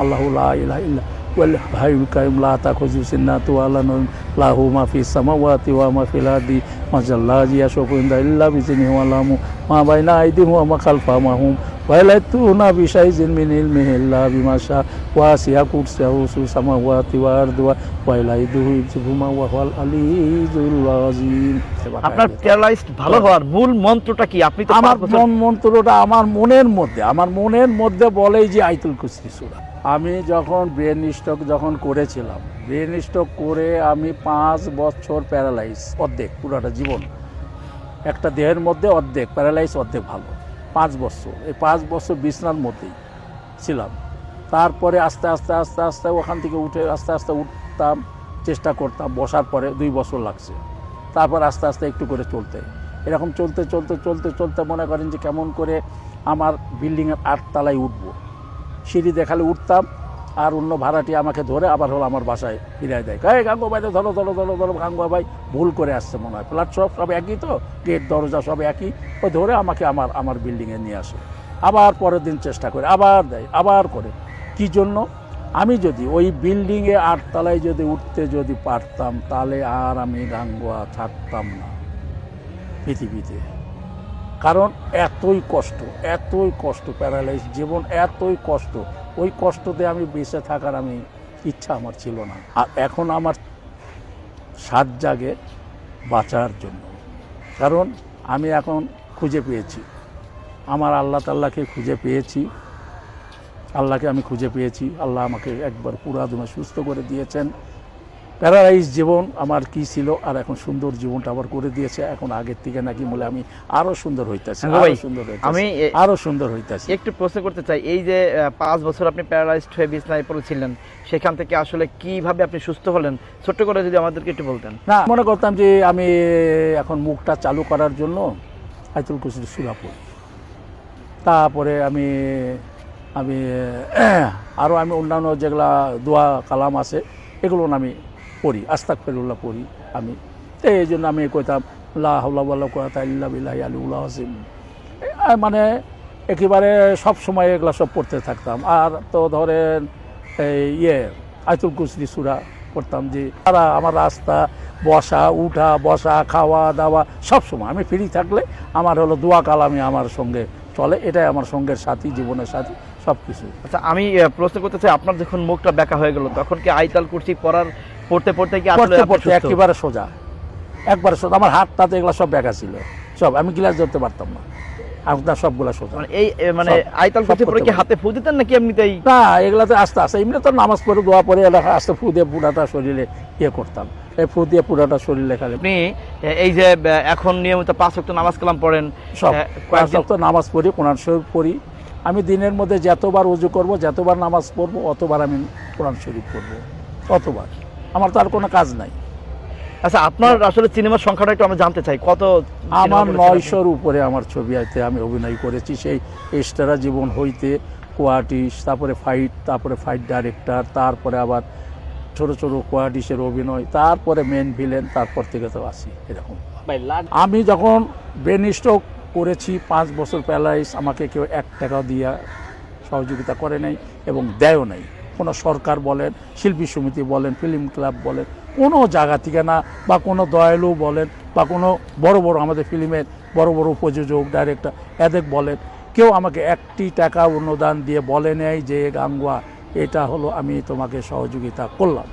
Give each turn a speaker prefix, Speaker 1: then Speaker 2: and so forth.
Speaker 1: আল্লাহু লা ইলাহা ইল্লা ওয়াল হাইয়ুল কাইয়ুম লা তাখুযুহু সিনাতুন ওয়া লা নাওম লাহু মা ফিস সামাওয়াতি ওয়া মা ফিল আরদি মা লা ইয়াশউরু ইল্লা বিইযনিহি ওয়া লাহু মা বাইনা আইদিহিম ওয়া মা খালফাহুম ওয়া লা ইয়াতুনা বিশাইইন মিন ইলমিহি ইল্লা বিমা শা ওয়াসি'a কুরসিয়ুহু সামাওয়াতি ওয়াল আরদি ওয়া লা ইয়াউদুহুমা ওয়া হুয়াল আলিয়্যুল আযীম।
Speaker 2: আপনার প্যারালাইজড ভালো হওয়ার মূল মন্ত্রটা কি? আপনি তো
Speaker 1: আমার মন্ত্রটা আমার মনের মধ্যে বলেই যে আয়াতুল কুরসি সূরা। আমি যখন ব্রেন স্ট্রোক করেছিলাম, ব্রেন স্ট্রোক করে আমি 5 বছর প্যারালাইজ, অর্ধেক পুরোটা জীবন একটা দেহের মধ্যে অর্ধেক প্যারালাইজ অর্ধেক ভালো। 5 বছর, এই 5 বছর বিছনার মধ্যেই ছিলাম। তারপরে আস্তে আস্তে ওখান থেকে উঠে আস্তে আস্তে উঠতাম, চেষ্টা করতাম। বসার পরে 2 বছর লাগছে। তারপর আস্তে আস্তে একটু করে চলতে, এরকম চলতে মনে করেন যে কেমন করে আমার বিল্ডিংয়ের 8 তলায় উঠবো। সিঁড়ি দেখালে উঠতাম, আর অন্য ভাড়াটি আমাকে ধরে আবার হলো আমার বাসায় ফিরাই দেয়। গাঙ্গু ভাই ধরো গাঙ্গু ভাই ভুল করে আসছে মনে হয়, ফ্ল্যাট সব একই, তো গেট দরজা সব একই। ও ধরে আমাকে আমার বিল্ডিংয়ে নিয়ে আসে। আবার পরের দিন চেষ্টা করে, আবার দেয়, আবার করে। কি জন্য? আমি যদি ওই বিল্ডিংয়ে 8 তলায় যদি উঠতে যদি পারতাম, তাহলে আর আমি গাঙ্গুয়া থাকতাম না পৃথিবীতে। কারণ এতই কষ্ট প্যারালাইজ জীবন, এতই কষ্ট। ওই কষ্টতে আমি বেঁচে থাকার ইচ্ছা আমার ছিল না। আর এখন আমার সাত জাগে বাঁচার জন্য, কারণ আমি এখন খুঁজে পেয়েছি আমার আল্লাহ তাআলাকে খুঁজে পেয়েছি। আল্লাহকে আমি খুঁজে পেয়েছি। আল্লাহ আমাকে একবার পুরা দুনিয়া সুস্থ করে দিয়েছেন। প্যারালাইজ জীবন আমার কি ছিল, আর এখন সুন্দর জীবনটা আবার করে দিয়েছে। এখন আগের থেকে নাকি বলে আমি আরো সুন্দর হইতেছি, আরো সুন্দর হইতেছি।
Speaker 2: একটু প্রশ্ন করতে চাই, এই যে 5 বছর আপনি প্যারালাইজড হয়ে বিছনায় পড়েছিলেন, সেখান থেকে আসলে কিভাবে আপনি সুস্থ হলেন, ছোট্ট করে যদি আমাদেরকে একটু বলতেন।
Speaker 1: না, মনে করতাম যে আমি এখন মুখটা চালু করার জন্য আয়াতুল কুরসির সূরা পড়ি। তারপরে আমি আরও অন্যান্য যেগুলা দোয়া কালাম আছে এগুলো আমি পড়ি, আস্তাগফিরুল্লাহ পড়ি আমি। এই জন্য আমি কইতাম লা হাওলা ওয়ালা কুওয়াতা ইল্লা বিল্লাহি আলিয়্যিল আযীম। মানে একেবারে সব সময় এগুলো সব পড়তে থাকতাম। আর তো ধরেন আয়াতুল কুরসি সূরা পড়তাম, যে তারা আমার রাস্তা বসা খাওয়া দাওয়া সব সময় আমি ফ্রি থাকলে আমার হলো দোয়া কালামই আমার সঙ্গে চলে। এটাই আমার সঙ্গের সাথী, জীবনের সাথী, সব কিছু।
Speaker 2: আচ্ছা, আমি প্রশ্ন করতে চাই, আপনার যখন মুখটা বেঁকা হয়ে গেল, তখন কি আয়াতুল কুরসি পড়তে কি আসলে
Speaker 1: একেবারে সোজা, একবারে সোজা? আমার হাতটাতে এগুলো সব বেঁকা ছিল, সব আমি গ্লাস ধরতে পারতাম না। আপনার সবগুলা সোজা।
Speaker 2: মানে আয়াতুল কুরসি পড়ে কি হাতে ফু দিতেন নাকি এমনিতেই?
Speaker 1: না, এগুলাতে আস্তে এমনি তো নামাজ পড়ে দোয়া পড়ে আস্তে ফু দিয়ে পুরাটা শরীরে করতাম। এই ফু দিয়ে পুরাটা শরীরে খালি।
Speaker 2: আপনি এই যে এখন নিয়মিত 5 ওয়াক্ত নামাজ কালাম পড়েন,
Speaker 1: সব 5 ওয়াক্ত নামাজ পড়ি, কোরআন শরীফ পড়ি। আমি দিনের মধ্যে যতবার ওযু করব, যতবার নামাজ পড়বো, অতবার আমি কোরআন শরীফ পড়বো, অতবার। আমার তো আর কোনো কাজ নাই।
Speaker 2: আচ্ছা, আপনার আসলে সিনেমার সংখ্যাটা একটু আমরা জানতে চাই, কত?
Speaker 1: আমার 900-র উপরে আমার ছবিতে আমি অভিনয় করেছি। সেই এক্সট্রা জীবন হইতে কোয়ার্টিস, তারপরে ফাইট ডাইরেক্টর, তারপরে আবার ছোট কোয়ার্টিসের অভিনয়, তারপরে মেন ভিলেন, তারপর থেকে তো আসি এরকম। আমি যখন ব্রেন স্ট্রোক করেছি 5 বছর প্যারালাইজ, আমাকে কেউ 1 টাকাও দিয়া সহযোগিতা করে নাই এবং দেয়ও নাই। কোনো সরকার বলেন, শিল্পী সমিতি বলেন, ফিল্ম ক্লাব বলেন, কোনো জায়গা থেকে না, বা কোনো দয়ালু বলেন, বা কোনো বড় আমাদের ফিল্মের বড় প্রযোজক ডাইরেক্টর এদের বলেন, কেউ আমাকে 1টি টাকা অনুদান দিয়ে বলে নেয় যে গাঙ্গুয়া, এটা হলো আমি তোমাকে সহযোগিতা করলাম।